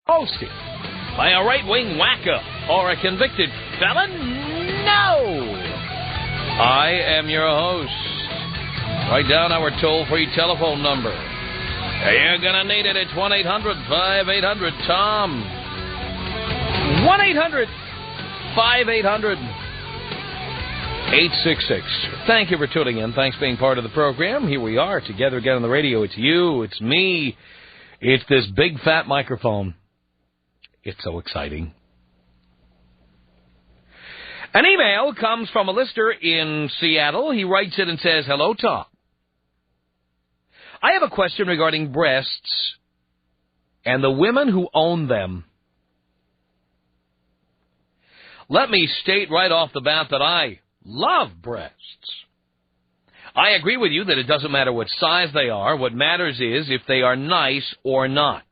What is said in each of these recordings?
Hosted by a right-wing wacko or a convicted felon? No! I am your host. Write down our toll-free telephone number. You're going to need it. It's 1-800-5800-TOM. 1-800-5800-866. Thank you for tuning in. Thanks for being part of the program. Here we are, together again on the radio. It's you. It's me. It's this big, fat microphone. It's so exciting. An email comes from a listener in Seattle. He writes it and says, "Hello, Tom. I have a question regarding breasts and the women who own them. Let me state right off the bat that I love breasts. I agree with you that it doesn't matter what size they are. What matters is if they are nice or not.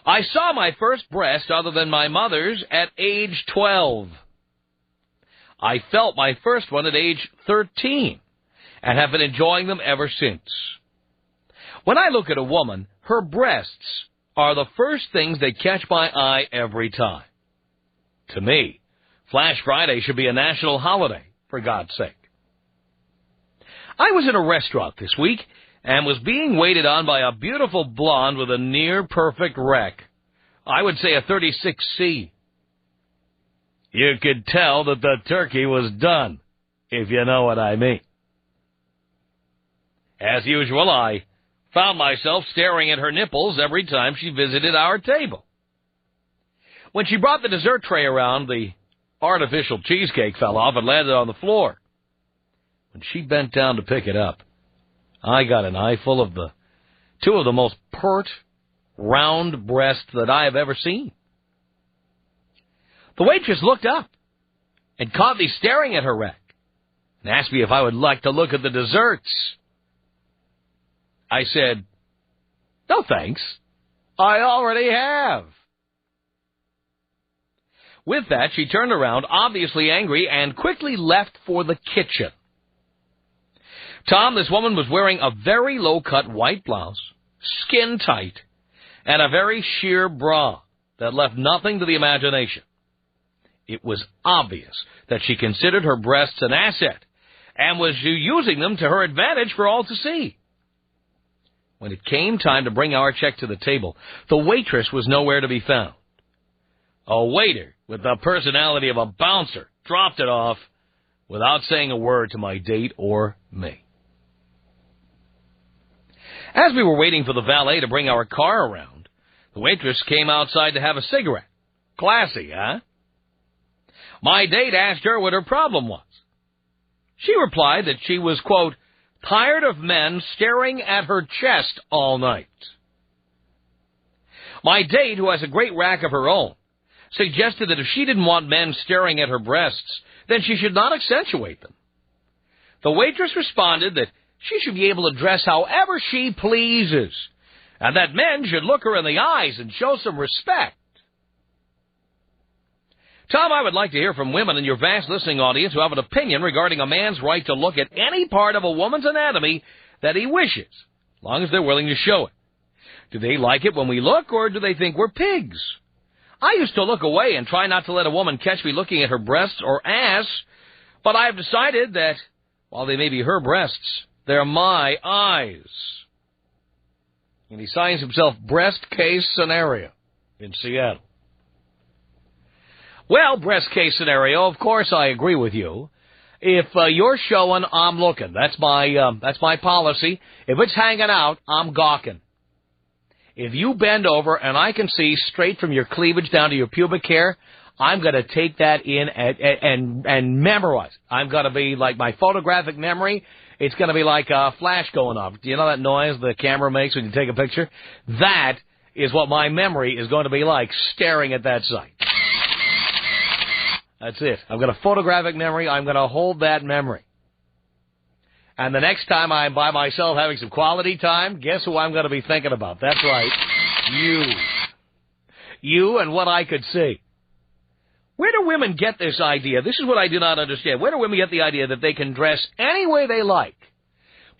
I saw my first breast, other than my mother's, at age 12. I felt my first one at age 13 and have been enjoying them ever since. When I look at a woman, her breasts are the first things that catch my eye every time. To me, Flash Friday should be a national holiday, for God's sake. I was in a restaurant this week and was being waited on by a beautiful blonde with a near-perfect wreck. I would say a 36C. You could tell that the turkey was done, if you know what I mean. As usual, I found myself staring at her nipples every time she visited our table. When she brought the dessert tray around, the artificial cheesecake fell off and landed on the floor. When she bent down to pick it up, I got an eyeful of the two of the most pert, round breasts that I have ever seen. The waitress looked up and caught me staring at her wreck and asked me if I would like to look at the desserts. I said, "No thanks, I already have." With that, she turned around, obviously angry, and quickly left for the kitchen. Tom, this woman was wearing a very low-cut white blouse, skin tight, and a very sheer bra that left nothing to the imagination. It was obvious that she considered her breasts an asset and was using them to her advantage for all to see. When it came time to bring our check to the table, the waitress was nowhere to be found. A waiter with the personality of a bouncer dropped it off without saying a word to my date or me. As we were waiting for the valet to bring our car around, the waitress came outside to have a cigarette. Classy, huh? My date asked her what her problem was. She replied that she was, quote, tired of men staring at her chest all night. My date, who has a great rack of her own, suggested that if she didn't want men staring at her breasts, then she should not accentuate them. The waitress responded that she should be able to dress however she pleases, and that men should look her in the eyes and show some respect. Tom, I would like to hear from women in your vast listening audience who have an opinion regarding a man's right to look at any part of a woman's anatomy that he wishes, as long as they're willing to show it. Do they like it when we look, or do they think we're pigs? I used to look away and try not to let a woman catch me looking at her breasts or ass, but I have decided that, while they may be her breasts, they're my eyes. And he signs himself Breast Case Scenario in Seattle. Well, breast case scenario, of course I agree with you. If you're showing, I'm looking. That's my policy. If it's hanging out, I'm gawking. If you bend over and I can see straight from your cleavage down to your pubic hair, I'm going to take that in and memorize. I'm going to be like my photographic memory. It's going to be like a flash going off. Do you know that noise the camera makes when you take a picture? That is what my memory is going to be like, staring at that sight. That's it. I've got a photographic memory. I'm going to hold that memory. And the next time I'm by myself having some quality time, guess who I'm going to be thinking about? That's right. You. You and what I could see. Where do women get this idea? This is what I do not understand. Where do women get the idea that they can dress any way they like,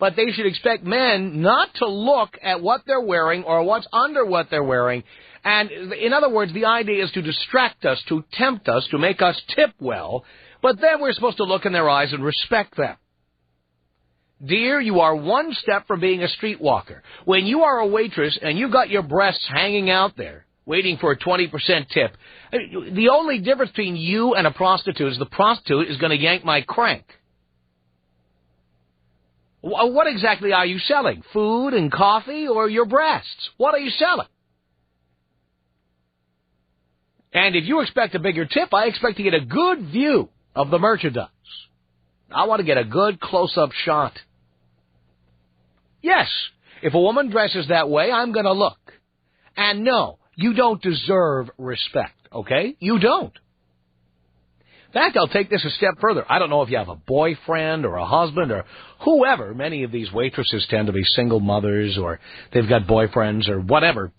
but they should expect men not to look at what they're wearing or what's under what they're wearing. And in other words, the idea is to distract us, to tempt us, to make us tip well, but then we're supposed to look in their eyes and respect them. Dear, you are one step from being a streetwalker. When you are a waitress and you've got your breasts hanging out there, waiting for a 20% tip, the only difference between you and a prostitute is the prostitute is going to yank my crank. What exactly are you selling? Food and coffee or your breasts? What are you selling? And if you expect a bigger tip, I expect to get a good view of the merchandise. I want to get a good close-up shot. Yes, if a woman dresses that way, I'm going to look. And no, you don't deserve respect, okay? You don't. In fact, I'll take this a step further. I don't know if you have a boyfriend or a husband or whoever. Many of these waitresses tend to be single mothers or they've got boyfriends or whatever.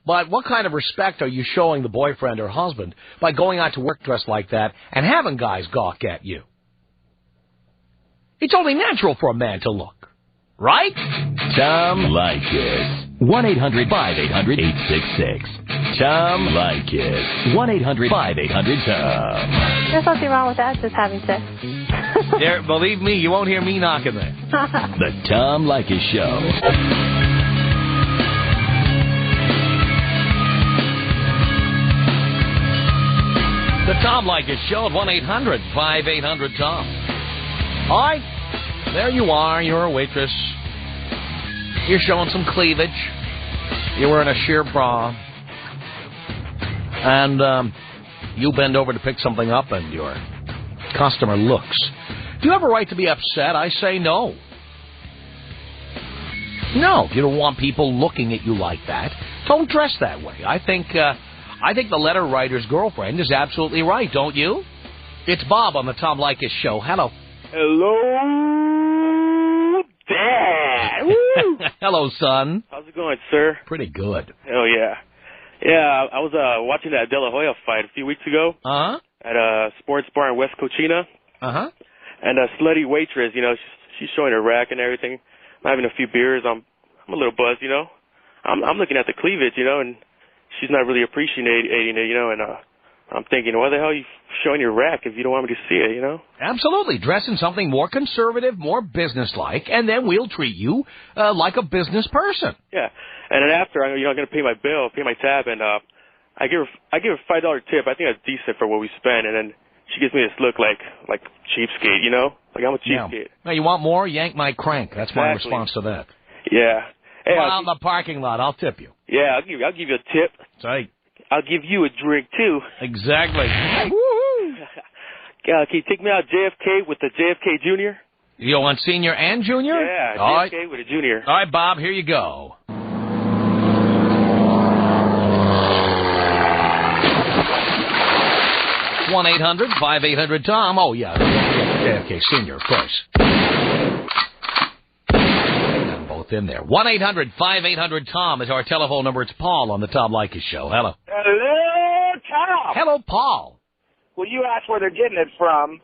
But what kind of respect are you showing the boyfriend or husband by going out to work dressed like that and having guys gawk at you? It's only natural for a man to look, right? Tom Leykis. 1-800-5800-866. Tom Leykis. 1-800-5800-TOM. There's nothing wrong with that, just having sex. There, believe me, you won't hear me knocking there. The Tom Leykis Show. The Tom Leykis Show at 1-800-5800-TOM. All right, there you are. You're a waitress. You're showing some cleavage. You're wearing a sheer bra. And you bend over to pick something up and your customer looks. Do you have a right to be upset? I say no. No, you don't want people looking at you like that. Don't dress that way. I think the letter writer's girlfriend is absolutely right, don't you? It's Bob on the Tom Leykis Show. Hello. Hello, Dad. Woo. Hello, son. How's it going, sir? Pretty good. Oh, yeah. Yeah, I was watching that De La Hoya fight a few weeks ago. Uh-huh. At a sports bar in West Cocina. Uh-huh. And a slutty waitress, you know, she's showing her rack and everything. I'm having a few beers. I'm a little buzzed, you know. I'm looking at the cleavage, you know, and she's not really appreciating it, you know, and I'm thinking, why the hell are you showing your rack if you don't want me to see it, you know? Absolutely. Dress in something more conservative, more businesslike, and then we'll treat you like a business person. Yeah. And then after, I'm going to pay my bill, pay my tab, and I give her $5 tip. I think that's decent for what we spend, and then she gives me this look like cheapskate, you know? Like I'm a cheapskate. Now, you want more? Yank my crank. That's my response to that. Yeah. Hey, out in the parking lot, I'll tip you. Yeah, I'll give you a tip. That's right. I'll give you a drink, too. Exactly. Woo-hoo. Can you take me out JFK with the JFK Jr.? You want senior and junior? Yeah, all JFK right. with a junior. All right, Bob, here you go. One 800-5800-TOM. Oh, yeah, JFK Senior, of course. In there. 1-800-5800-TOM is our telephone number. It's Paul on the Tom Leykis Show. Hello. Hello, Tom. Hello, Paul. Well, you asked where they're getting it from.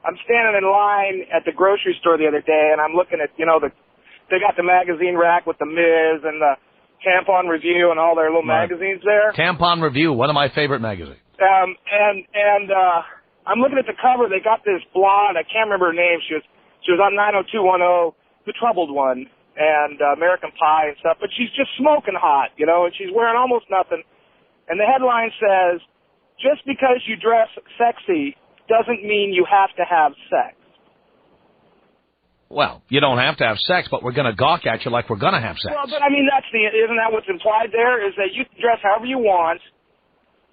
I'm standing in line at the grocery store the other day, and I'm looking at, you know, they got the magazine rack with the Miz and the Tampon Review and all their little magazines there. Tampon Review, one of my favorite magazines. I'm looking at the cover. They got this blonde. I can't remember her name. She was on 90210, the troubled one. And American Pie and stuff, but she's just smoking hot, you know, and she's wearing almost nothing. And the headline says, just because you dress sexy doesn't mean you have to have sex. Well, you don't have to have sex, but we're going to gawk at you like we're going to have sex. Well, but I mean, isn't that what's implied there, is that you can dress however you want,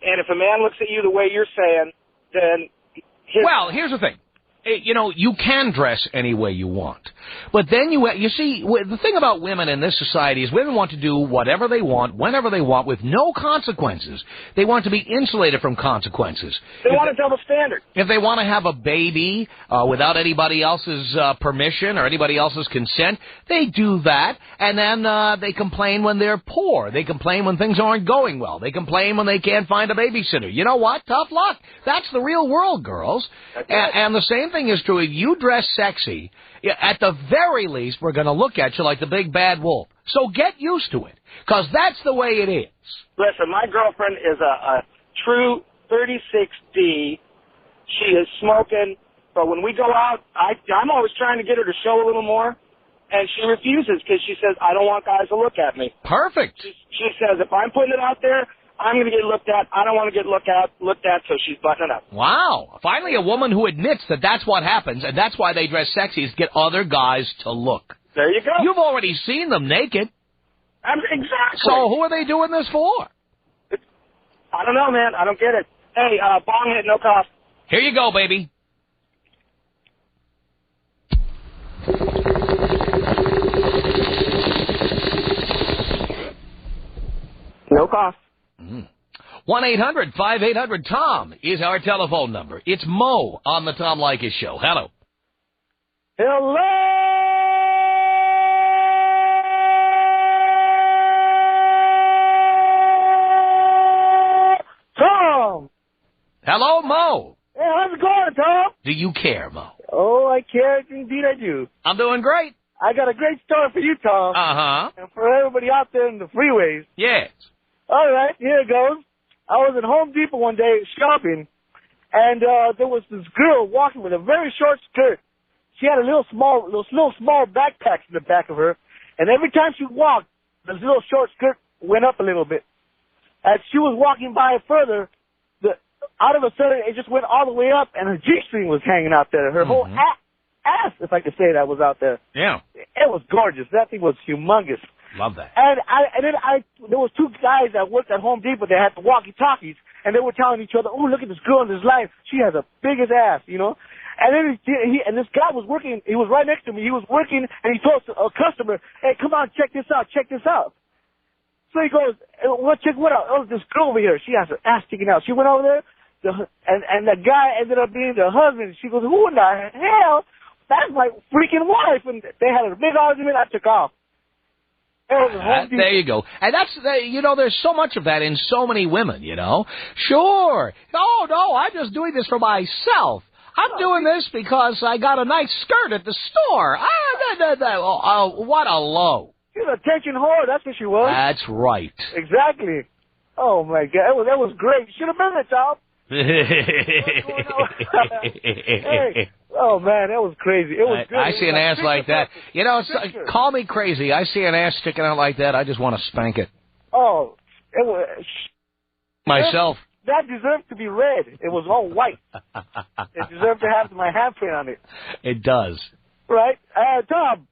and if a man looks at you the way you're saying, then... Well, here's the thing. You know, you can dress any way you want. But then you see, the thing about women in this society is women want to do whatever they want, whenever they want, with no consequences. They want to be insulated from consequences. They want a double standard. If they want to have a baby without anybody else's permission or anybody else's consent, they do that, and then they complain when they're poor. They complain when things aren't going well. They complain when they can't find a babysitter. You know what? Tough luck. That's the real world, girls. And the same thing thing is true. If you dress sexy, at the very least, we're going to look at you like the big bad wolf. So get used to it, because that's the way it is. Listen, my girlfriend is a true 36D. She is smoking, but when we go out, I'm always trying to get her to show a little more, and she refuses because she says, I don't want guys to look at me. Perfect. She says, if I'm putting it out there, I'm going to get looked at. I don't want to get looked at, so she's buttoning up. Wow. Finally, a woman who admits that that's what happens, and that's why they dress sexy, is get other guys to look. There you go. You've already seen them naked. Exactly. So who are they doing this for? I don't know, man. I don't get it. Hey, bong hit, no cost. Here you go, baby. No cost. 1-800-5800-TOM is our telephone number. It's Mo on the Tom Leykis Show. Hello. Hello, Tom. Hello, Mo. Hey, how's it going, Tom? Do you care, Mo? Oh, I care. Indeed, I do. I'm doing great. I got a great story for you, Tom. Uh-huh. And for everybody out there in the freeways. Yes. All right, here it goes. I was at Home Depot one day shopping, and there was this girl walking with a very short skirt. She had those little small backpacks in the back of her, and every time she walked, this little short skirt went up a little bit. As she was walking by further, out of a sudden, it just went all the way up, and her G-string was hanging out there. Her whole ass, if I could say that, was out there. Yeah. It was gorgeous. That thing was humongous. Love that. And there was two guys that worked at Home Depot. They had the walkie-talkies, and they were telling each other, "Oh, look at this girl in this line. She has the biggest ass, you know." And then this guy was working. He was right next to me. He was working, and he told a customer, "Hey, come on, check this out. Check this out." So he goes, "Well, check what out? Oh, this girl over here. She has her ass sticking out." She went over there, and the guy ended up being the husband. She goes, "Who in the hell? That's my freaking wife." And they had a big argument. I took off. There you go. And there's so much of that in so many women, you know. Sure. Oh, no, I'm just doing this for myself. I'm doing this because I got a nice skirt at the store. What a low. She's an attention whore. That's what she was. That's right. Exactly. Oh, my God. That was great. You should have been there, Tom. Hey. Oh, man, that was crazy. It was good. I see an ass like that. You know, call me crazy. I see an ass sticking out like that. I just want to spank it. Oh, it was... Myself. That deserved to be red. It was all white. It deserved to have my handprint on it. It does. Right? Tom,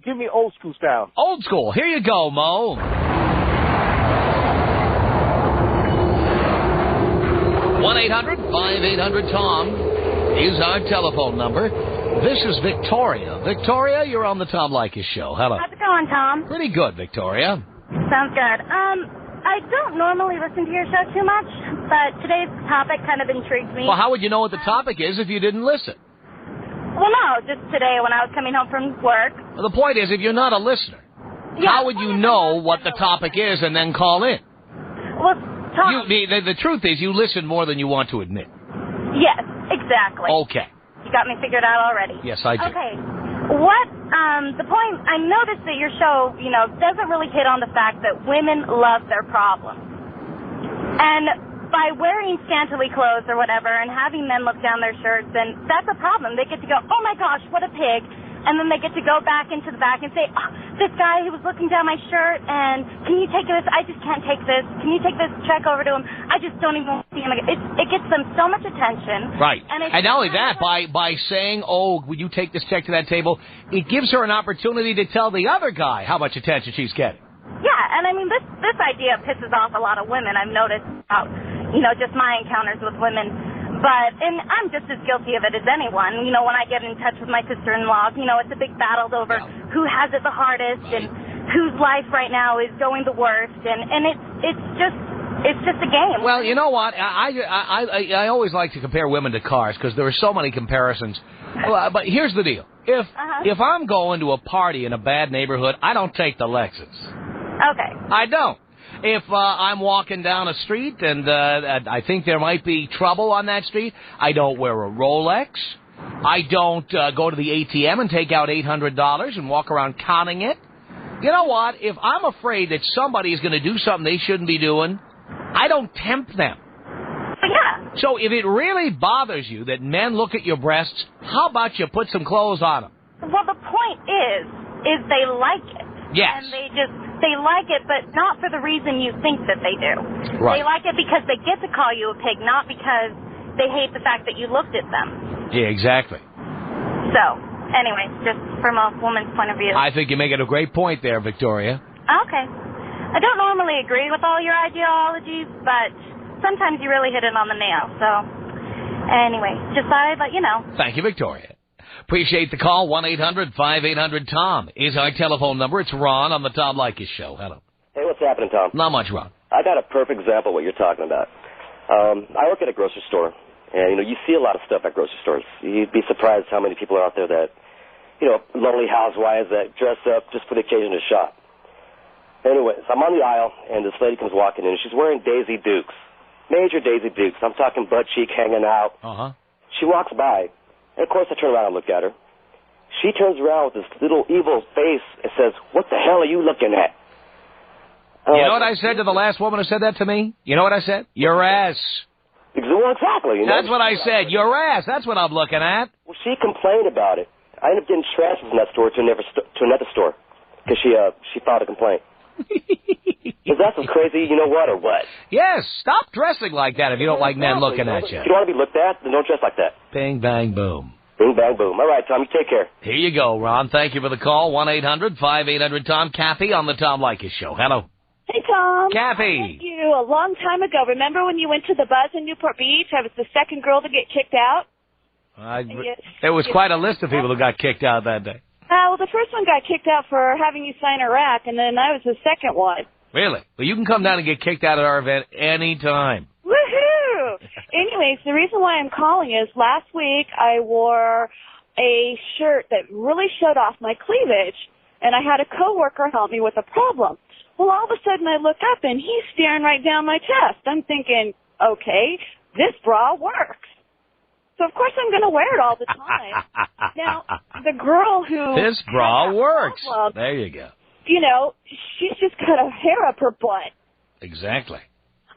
give me old school style. Old school. Here you go, Mo. 1-800-5800-TOM is our telephone number. This is Victoria. Victoria, you're on the Tom Leykis Show. Hello. How's it going, Tom? Pretty good, Victoria. Sounds good. I don't normally listen to your show too much, but today's topic kind of intrigues me. Well, how would you know what the topic is if you didn't listen? Well, no, just today when I was coming home from work. Well, the point is, if you're not a listener, how would you know what the topic is and then call in? Well, Tom... The truth is, you listen more than you want to admit. Yes, exactly. Okay. You got me figured out already. Yes, I do. Okay. The point, I noticed that your show, doesn't really hit on the fact that women love their problems. And by wearing scantily clothes or whatever and having men look down their shirts, then that's a problem. They get to go, oh my gosh, what a pig. And then they get to go back into the back and say, oh, this guy, he was looking down my shirt, and can you take this? I just can't take this. Can you take this check over to him? I just don't even want to see him again. It gets them so much attention. Right. And not only that, by saying, oh, would you take this check to that table, it gives her an opportunity to tell the other guy how much attention she's getting. Yeah, and I mean, this idea pisses off a lot of women. I've noticed about, just my encounters with women. And I'm just as guilty of it as anyone. When I get in touch with my sister-in-law, it's a big battle over who has it the hardest and whose life right now is going the worst. And it's just a game. Well, you know what? I always like to compare women to cars because there are so many comparisons. But here's the deal. If I'm going to a party in a bad neighborhood, I don't take the Lexus. Okay. I don't. If I'm walking down a street and I think there might be trouble on that street, I don't wear a Rolex. I don't go to the ATM and take out $800 and walk around counting it. You know what? If I'm afraid that somebody is going to do something they shouldn't be doing, I don't tempt them. Yeah. So if it really bothers you that men look at your breasts, how about you put some clothes on them? Well, the point is they like it. Yes. And they like it, but not for the reason you think that they do. Right. They like it because they get to call you a pig, not because they hate the fact that you looked at them. Yeah, exactly. So, anyway, just from a woman's point of view. I think you're making a great point there, Victoria. Okay. I don't normally agree with all your ideologies, but sometimes you really hit it on the nail. So, anyway, just thought I'd let you know. Thank you, Victoria. Appreciate the call. 1-800-5800-TOM is our telephone number. It's Ron on the Tom Leykis Show. Hello. Hey, what's happening, Tom? Not much, Ron. I got a perfect example of what you're talking about. I work at a grocery store, and, you see a lot of stuff at grocery stores. You'd be surprised how many people are out there that, lonely housewives that dress up just for the occasion to shop. Anyways, I'm on the aisle, and this lady comes walking in, and she's wearing Daisy Dukes. Major Daisy Dukes. I'm talking butt cheek hanging out. Uh-huh. She walks by, and of course I turn around and look at her. She turns around with this little evil face and says, "What the hell are you looking at?" You know what I said to the last woman who said that to me? You know what I said? Your ass. Exactly. That's what I said. Your ass. That's what I'm looking at. Well, she complained about it. I ended up getting transferred from that store to another store because she filed a complaint. Is that some crazy, or what? Yes. Stop dressing like that if you don't like men looking at you. If you don't want to be looked at, then don't dress like that. Bing, bang, boom. Bing, bang, boom. All right, Tom, you take care. Here you go, Ron. Thank you for the call. 1-800-5800-TOM. Kathy on the Tom Leykis Show. Hello. Hey, Tom. Kathy. I met you a long time ago. Remember when you went to the Buzz in Newport Beach? I was the second girl to get kicked out. There was quite a list of people who got kicked out that day. Well, the first one got kicked out for having you sign a rack, and then I was the second one. Really? Well, you can come down and get kicked out at our event any time. Woohoo! Anyways, the reason why I'm calling is last week I wore a shirt that really showed off my cleavage, and I had a coworker help me with a problem. Well, all of a sudden I look up, and he's staring right down my chest. I'm thinking, okay, this bra works. So, of course, I'm going to wear it all the time. Now, the girl who... This bra works. Problem, there you go. She's just got a hair up her butt. Exactly.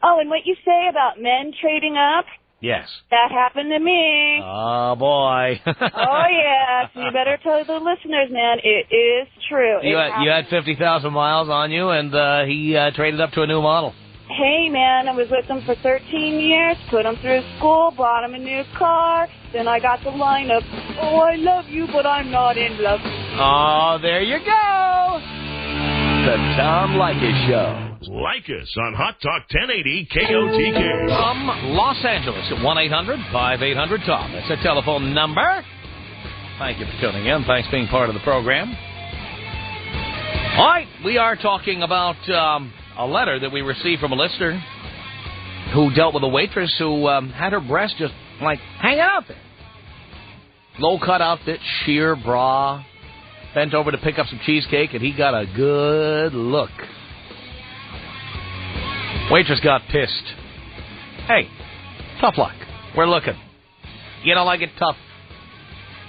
Oh, and what you say about men trading up? Yes. That happened to me. Oh, boy. Oh, yeah. So you better tell the listeners, man. It is true. You had 50,000 miles on you, and he traded up to a new model. Hey, man, I was with him for 13 years, put him through school, bought him a new car. Then I got the line of, "Oh, I love you, but I'm not in love." Oh, there you go. The Tom Leykis Show. Like us on Hot Talk 1080 KOTK. From Los Angeles at 1-800-5800-TOM. That's the telephone number. Thank you for tuning in. Thanks for being part of the program. All right, we are talking about a letter that we received from a listener who dealt with a waitress who had her breast just, hanging out there. Low-cut outfit, sheer bra, bent over to pick up some cheesecake, and he got a good look. Waitress got pissed. Hey, tough luck. We're looking. You don't like it? Tough.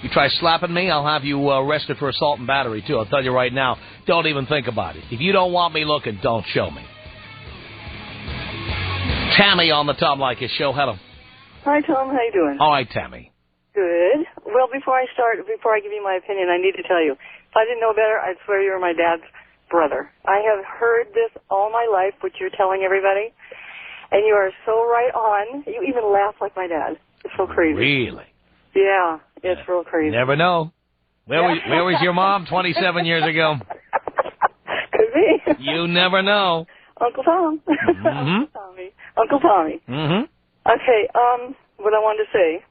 You try slapping me, I'll have you arrested for assault and battery, too. I'll tell you right now, don't even think about it. If you don't want me looking, don't show me. Tammy on the Tom Leykis Show. Hello. Hi, Tom. How you doing? All right, Tammy. Good. Well, before I give you my opinion, I need to tell you, if I didn't know better, I'd swear you were my dad's brother. I have heard this all my life, what you're telling everybody, and you are so right on. You even laugh like my dad. It's so crazy. Really? Yeah, it's real crazy. Never know. Where was your mom 27 years ago? Could be. You never know. Uncle Tom. Mm-hmm. Uncle Tommy. Mm-hmm. Okay, what I wanted to say,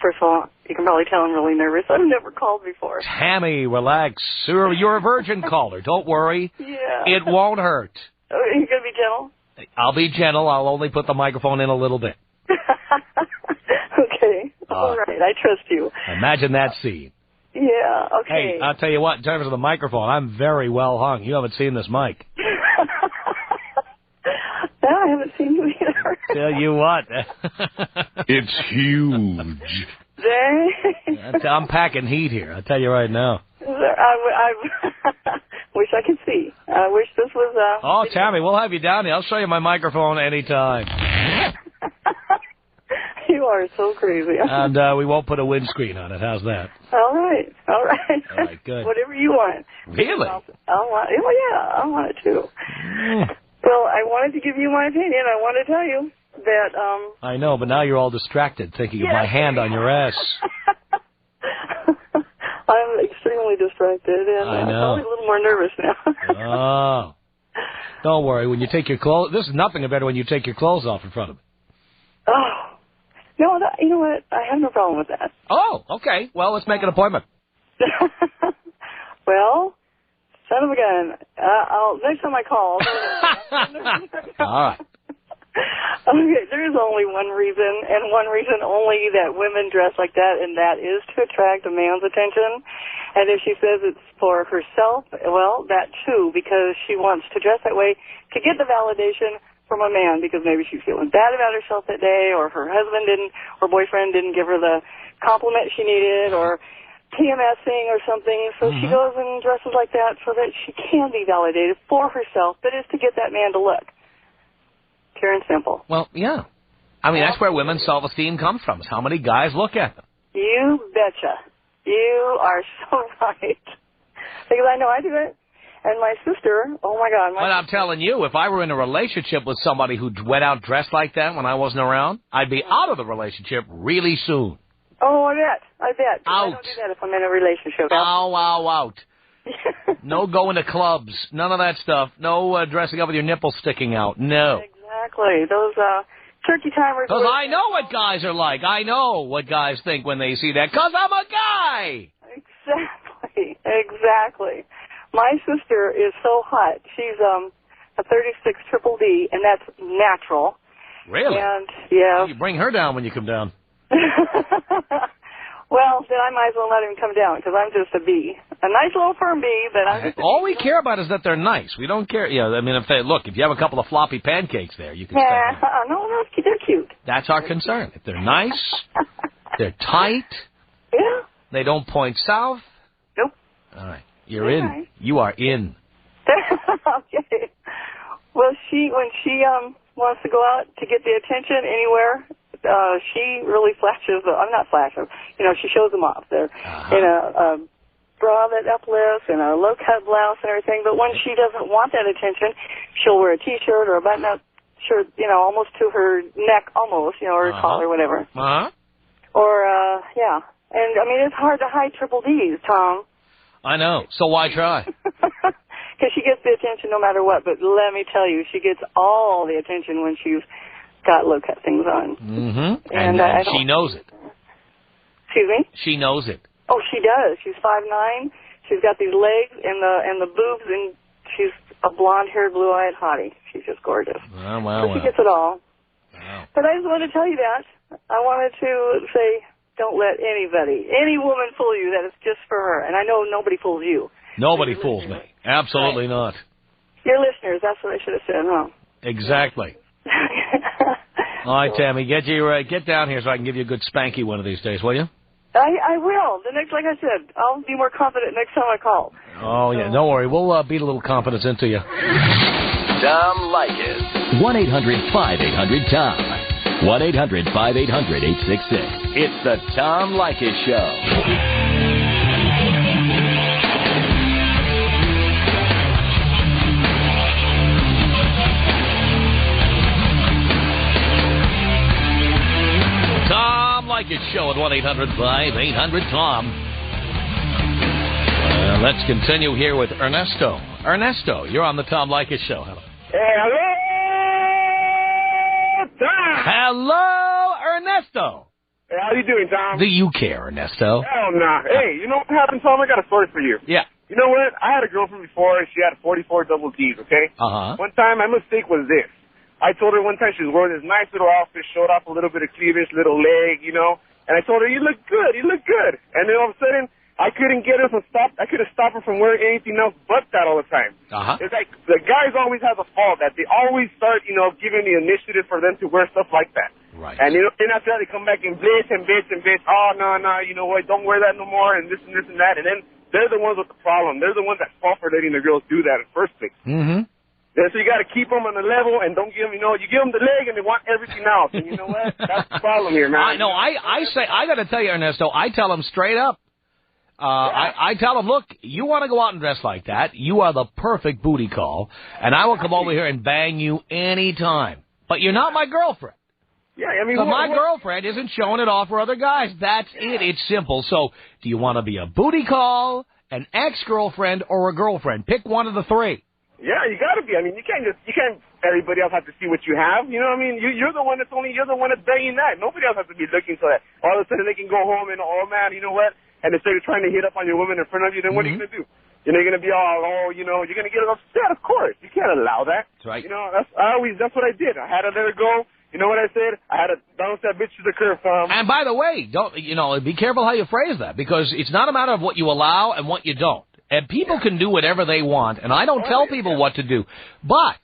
first of all, you can probably tell I'm really nervous. I've never called before. Tammy, relax. You're a virgin caller. Don't worry. Yeah. It won't hurt. Are you going to be gentle? I'll be gentle. I'll only put the microphone in a little bit. Okay. All right. I trust you. Imagine that scene. Yeah. Okay. Hey, I'll tell you what, in terms of the microphone, I'm very well hung. You haven't seen this mic. No, I haven't seen you either. Tell you what. It's huge. There I'm packing heat here. I'll tell you right now. I wish I could see. I wish this was... Oh, Tammy, we'll have you down here. I'll show you my microphone anytime. You are so crazy. And we won't put a windscreen on it. How's that? All right. All right, good. Whatever you want. Really? I want it too. Well, I wanted to give you my opinion. I want to tell you that... I know, but now you're all distracted thinking of my hand on your ass. I'm extremely distracted, and I know. I'm probably a little more nervous now. Oh. Don't worry. When you take your clothes... This is nothing better when you take your clothes off in front of me. Oh. No, you know what? I have no problem with that. Oh, okay. Well, let's make an appointment. Well, son of a gun. Next time I call. All right. Okay, there's only one reason, and one reason only that women dress like that, and that is to attract a man's attention. And if she says it's for herself, well, that too, because she wants to dress that way to get the validation from a man, because maybe she's feeling bad about herself that day, or her husband or boyfriend didn't give her the compliment she needed, or PMSing or something. So she goes and dresses like that so that she can be validated for herself, but it's to get that man to look. Pure and simple. Well, yeah. I mean, that's where women's self-esteem comes from, is how many guys look at them. You betcha. You are so right. Because I know I do it. And my sister, oh, my God. But I'm telling you, if I were in a relationship with somebody who went out dressed like that when I wasn't around, I'd be out of the relationship really soon. Oh, I bet. Out. I don't do that if I'm in a relationship. Out. No going to clubs. None of that stuff. No dressing up with your nipples sticking out. No. Exactly. Those turkey timers. Because I know what guys are like. I know what guys think when they see that. Because I'm a guy. Exactly. My sister is so hot. She's a 36 triple D, and that's natural. Really? And, yeah. You bring her down when you come down. Well, then I might as well let him come down, because I'm just a B. A nice little firm B, but I'm just all we care about is that they're nice. We don't care. I mean, if you have a couple of floppy pancakes there, you can stand there. No, they're cute. That's our concern. If they're nice, they're tight. Yeah. They don't point south. Nope. All right. You're in. Right. You are in. Okay. Well, when she wants to go out to get the attention anywhere, she really flashes. I'm not flashing. She shows them off. They're in a bra that uplifts and a low-cut blouse and everything. But when she doesn't want that attention, she'll wear a T-shirt or a button-up shirt, almost to her neck, almost, or her collar, whatever. Or, yeah. And, I mean, it's hard to hide triple Ds, Tom. I know. So why try? Because she gets the attention no matter what. But let me tell you, she gets all the attention when she's got low-cut things on. Mm-hmm. And she knows it. Excuse me? She knows it. Oh, she does. She's 5'9". She's got these legs and the boobs, and she's a blonde-haired, blue-eyed hottie. She's just gorgeous. Well. She gets it all. Wow. But I just wanted to tell you that. I wanted to say, don't let any woman fool you that it's just for her. And I know nobody fools you. Nobody fools me. Absolutely not. Your listeners, that's what I should have said, huh? Exactly. All right, Tammy, get down here so I can give you a good spanky one of these days, will you? I will. Like I said, I'll be more confident next time I call. Oh, yeah. Don't worry. We'll beat a little confidence into you. Tom Leykis. 1-800-5800-TOM. 1-800-5800-866. It's the Tom Leykis Show. Leykis Show at 1-800-5800-TOM. Let's continue here with Ernesto. Ernesto, you're on the Tom Leykis Show. Hello. Hello, Tom. Hello, Ernesto. Hey, how you doing, Tom? Do you care, Ernesto? Hell nah. Hey, you know what happened, Tom? I got a story for you. Yeah. You know what? I had a girlfriend before. She had 44 double Ds, okay? Uh-huh. One time, my mistake was this. I told her one time she was wearing this nice little outfit, showed off a little bit of cleavage, little leg, and I told her, you look good. And then all of a sudden, I couldn't get her to stop. I couldn't stop her from wearing anything else but that all the time. Uh-huh. It's like the guys always have the fault that they always start, giving the initiative for them to wear stuff like that. Right. And then after that, they come back and bitch and bitch and bitch. Oh, no, you know what, don't wear that no more, and this and this and that. And then they're the ones with the problem. They're the ones that fall for letting the girls do that in the first place. Mm-hmm. Yeah, so you got to keep them on the level and don't give them, you give them the leg and they want everything else. And you know what? That's the problem here, man. I know. I got to tell you, Ernesto, I tell them straight up. I tell them, look, you want to go out and dress like that, you are the perfect booty call, and I will come over here and bang you anytime. But you're not my girlfriend. Yeah, I mean, my girlfriend isn't showing it off for other guys. That's it. It's simple. So, do you want to be a booty call, an ex-girlfriend, or a girlfriend? Pick one of the three. Yeah, you got to be. I mean, you can't everybody else have to see what you have. You know what I mean? You're the one that's begging that. Nobody else has to be looking so that all of a sudden they can go home and, oh, man, you know what? And instead of trying to hit up on your woman in front of you, then what are you going to do? You're going to be all, you're going to get upset, of course. You can't allow that. That's right. You know, that's what I did. I had to let her go. You know what I said? I had to bounce that bitch to the curb. And by the way, be careful how you phrase that, because it's not a matter of what you allow and what you don't. And people can do whatever they want, and I don't tell people what to do. But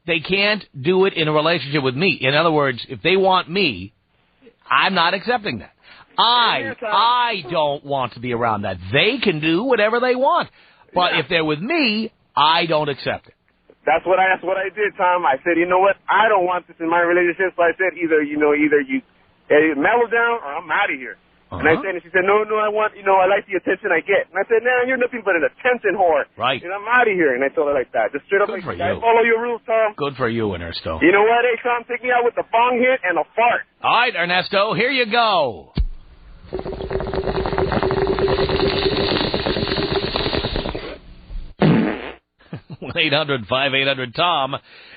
they can't do it in a relationship with me. In other words, if they want me, I'm not accepting that. I don't want to be around that. They can do whatever they want. But if they're with me, I don't accept it. That's what I did, Tom. I said, you know what? I don't want this in my relationship. So I said, either you mellow down or I'm out of here. And she said, no, I want, I like the attention I get. And I said, nah, you're nothing but an attention whore. Right. And I'm out of here. And I told her like that. Just straight up like that. Follow your rules, Tom. Good for you, Ernesto. You know what, hey, Tom? Take me out with a bong hit and a fart. All right, Ernesto, here you go. 1-800-5800-TOM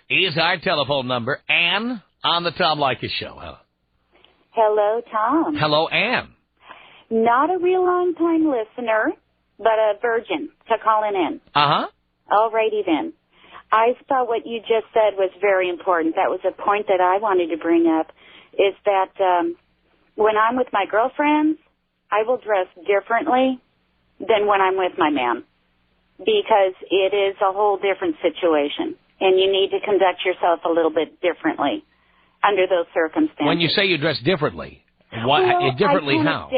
is our telephone number. Ann on the Tom Leykis Show. Hello, Tom. Hello, Ann. Not a real long-time listener, but a virgin to calling in. Uh-huh. All righty then. I thought what you just said was very important. That was a point that I wanted to bring up, is that when I'm with my girlfriends, I will dress differently than when I'm with my man, because it is a whole different situation, and you need to conduct yourself a little bit differently under those circumstances. When you say you dress differently, differently how?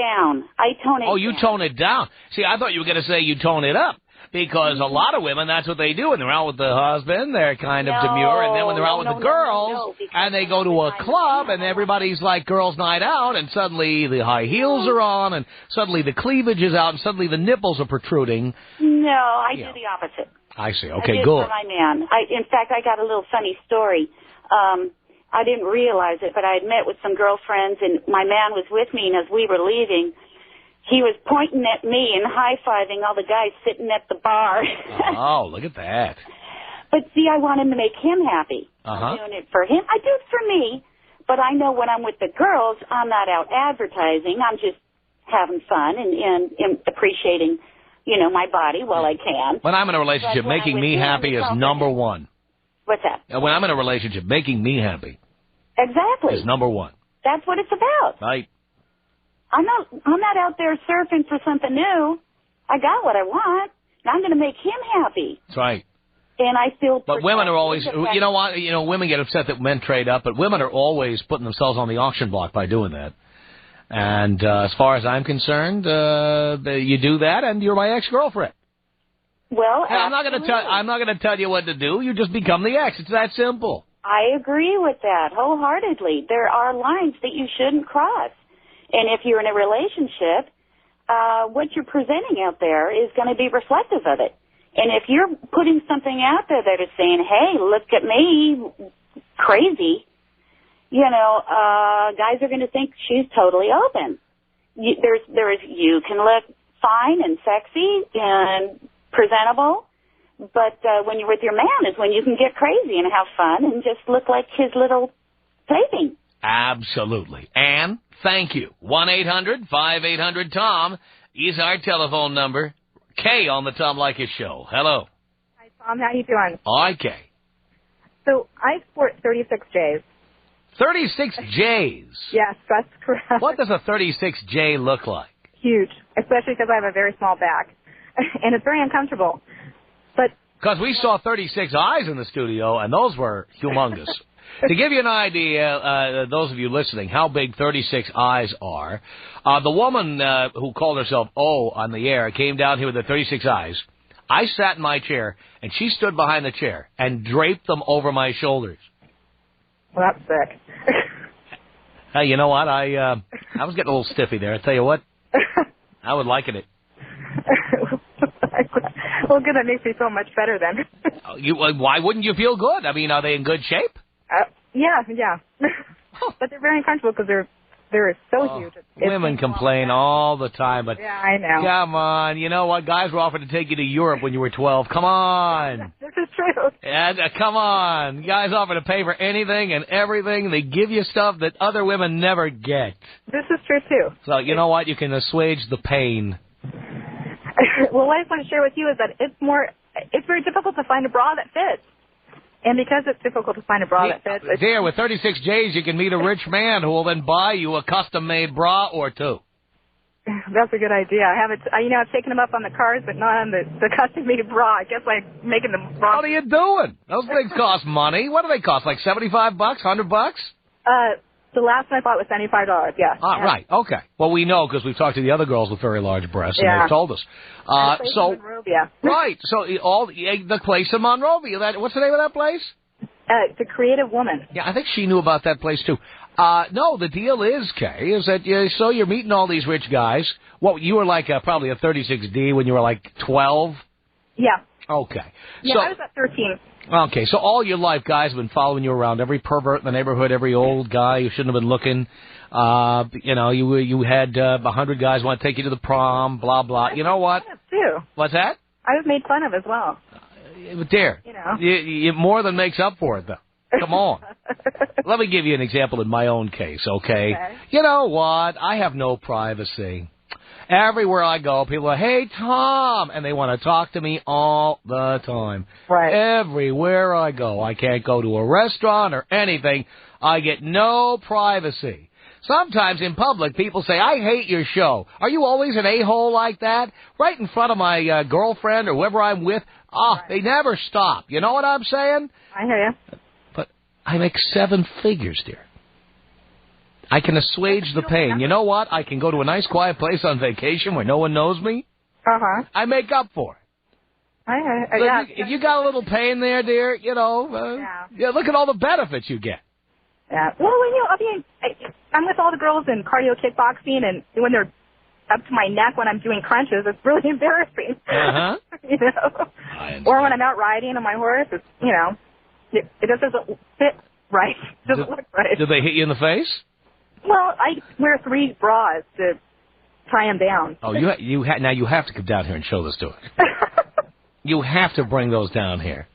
I tone it down. Oh, you tone it down. See, I thought you were going to say you tone it up, because a lot of women, that's what they do. When they're out with the husband, they're kind of demure, and then when they're out with the girls, and they go to a club, and everybody's like girls' night out, and suddenly the high heels are on, and suddenly the cleavage is out, and suddenly the nipples are protruding. No, I do the opposite. I see. Okay, I did good. For my man. In fact, I got a little funny story. I didn't realize it, but I had met with some girlfriends, and my man was with me, and as we were leaving, he was pointing at me and high-fiving all the guys sitting at the bar. Oh, look at that. But see, I want him to make him happy. I'm doing it for him. I do it for me, but I know when I'm with the girls, I'm not out advertising. I'm just having fun and appreciating, my body while I can. When I'm in a relationship, making me happy is number one. What's that? When I'm in a relationship, making me happy. Exactly. Is number one. That's what it's about. Right. I'm not out there surfing for something new. I got what I want, and I'm going to make him happy. That's right. And I feel. But women are always, you know what? Women get upset that men trade up, but women are always putting themselves on the auction block by doing that. And as far as I'm concerned, you do that, and you're my ex-girlfriend. Well, hey, I'm not going to tell you what to do. You just become the ex. It's that simple. I agree with that wholeheartedly. There are lines that you shouldn't cross. And if you're in a relationship, what you're presenting out there is going to be reflective of it. And if you're putting something out there that is saying, hey, look at me, crazy, guys are going to think she's totally open. You can look fine and sexy and presentable, but when you're with your man is when you can get crazy and have fun and just look like his little plaything. Absolutely. Ann, thank you. 1-800-5800-TOM is our telephone number. Kay on the Tom Leykis Show. Hello. Hi, Tom. How you doing? Hi, Kay. So I sport 36 Js. 36 Js? Yes, that's correct. What does a 36J look like? Huge, especially because I have a very small back. And it's very uncomfortable. But because we saw 36 eyes in the studio, and those were humongous. To give you an idea, those of you listening, how big 36 eyes are, the woman who called herself O on the air came down here with the 36 eyes. I sat in my chair, and she stood behind the chair and draped them over my shoulders. Well, that's sick. Hey, you know what? I was getting a little stiffy there. I tell you what, I was liking it. Well, good. That makes me feel much better then. Why wouldn't you feel good? I mean, are they in good shape? Yeah. But they're very uncomfortable because they're so huge. Women complain all the time, but yeah, I know. Come on, you know what? Guys were offered to take you to Europe when you were 12. Come on. This is true. And come on, guys offer to pay for anything and everything. They give you stuff that other women never get. This is true too. So you know what? You can assuage the pain. Well, what I want to share with you is that it's very difficult to find a bra that fits. And because it's difficult to find a bra that fits... There, with 36 J's, you can meet a rich man who will then buy you a custom-made bra or two. That's a good idea. I've taken them up on the cars, but not on the custom-made bra. I guess I'm making them bra. What are you doing? Those things cost money. What do they cost, like $75, $100? The last one I bought was $75, yeah. Right, okay. Well, we know because we've talked to the other girls with very large breasts, and they've told us. So, Monrovia. Right, so the place in Monrovia, what's the name of that place? The Creative Woman. Yeah, I think she knew about that place, too. No, the deal is, Kay, is that you're meeting all these rich guys. You were like probably a 36D when you were like 12? Yeah. Okay. Yeah, I was at 13. Okay, so all your life, guys have been following you around. Every pervert in the neighborhood, every old guy who shouldn't have been looking. You had 100 guys want to take you to the prom, blah, blah. You know what? Too. What's that? I was made fun of as well. There. You more than makes up for it, though. Come on. Let me give you an example in my own case, okay? You know what? I have no privacy. Everywhere I go, people are, hey, Tom, and they want to talk to me all the time. Right. Everywhere I go. I can't go to a restaurant or anything. I get no privacy. Sometimes in public, people say, I hate your show. Are you always an a-hole like that? Right in front of my girlfriend or whoever I'm with. They never stop. You know what I'm saying? I hear you. But I make 7 figures, dear. I can assuage the pain. You know what? I can go to a nice, quiet place on vacation where no one knows me. Uh-huh. I make up for it. Yeah. If you got a little pain there, dear, look at all the benefits you get. Yeah. Well, I'm with all the girls in cardio kickboxing, and when they're up to my neck when I'm doing crunches, it's really embarrassing. Uh-huh. Or when I'm out riding on my horse, it's, it just doesn't fit right. It doesn't look right. Do they hit you in the face? Well, I wear 3 bras to tie them down. Oh, now you have to come down here and show this to us. You have to bring those down here.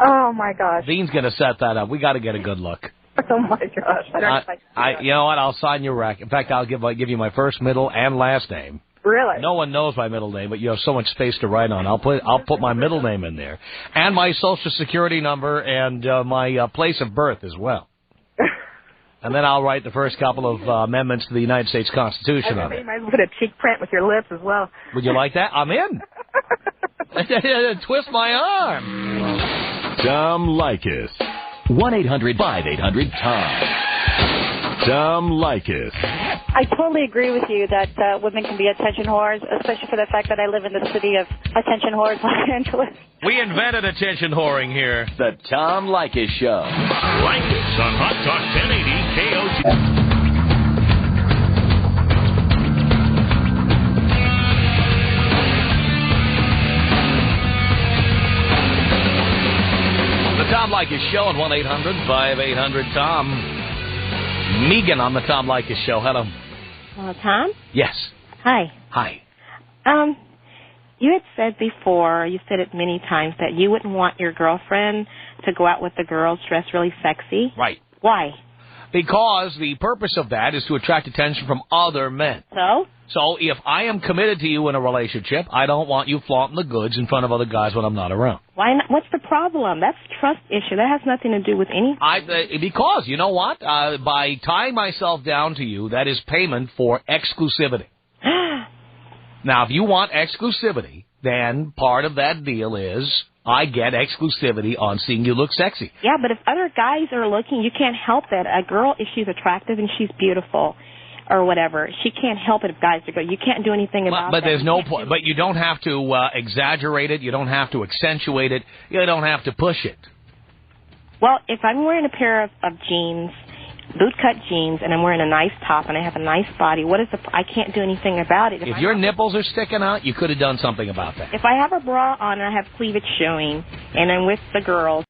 Oh my gosh. Dean's going to set that up. We got to get a good look. Oh my gosh. You know what? I'll sign your rack. In fact, I'll give you my first, middle, and last name. Really? No one knows my middle name, but you have so much space to write on. I'll put my middle name in there, and my Social Security number, and my place of birth as well. And then I'll write the first couple of amendments to the United States Constitution on it. You might put a cheek print with your lips as well. Would you like that? I'm in. Twist my arm. Tom Leykis. 1-800-5800-TOM. Tom Leykis. I totally agree with you that women can be attention whores, especially for the fact that I live in the city of attention whores, Los Angeles. We invented attention whoring here. The Tom Leykis Show. Leykis on Hot Talk 1080 KOT. The Tom Leykis Show at 1-800-5800-TOM. Megan on the Tom Leykis Show. Hello. Hello, Tom? Yes. Hi. Hi. You had said before, you said it many times, that you wouldn't want your girlfriend to go out with the girls dressed really sexy. Right. Why? Because the purpose of that is to attract attention from other men. So? So if I am committed to you in a relationship, I don't want you flaunting the goods in front of other guys when I'm not around. Why not? What's the problem? That's a trust issue. That has nothing to do with anything. Because, you know what? By tying myself down to you, that is payment for exclusivity. Now, if you want exclusivity, then part of that deal is I get exclusivity on seeing you look sexy. Yeah, but if other guys are looking, you can't help it. A girl, if she's attractive and she's beautiful or whatever, she can't help it if guys are good. You can't do anything about that. But there's no point. But you don't have to exaggerate it. You don't have to accentuate it. You don't have to push it. Well, if I'm wearing a pair of jeans, boot-cut jeans, and I'm wearing a nice top, and I have a nice body, I can't do anything about it. If your nipples are sticking out, you could have done something about that. If I have a bra on and I have cleavage showing, and I'm with the girls,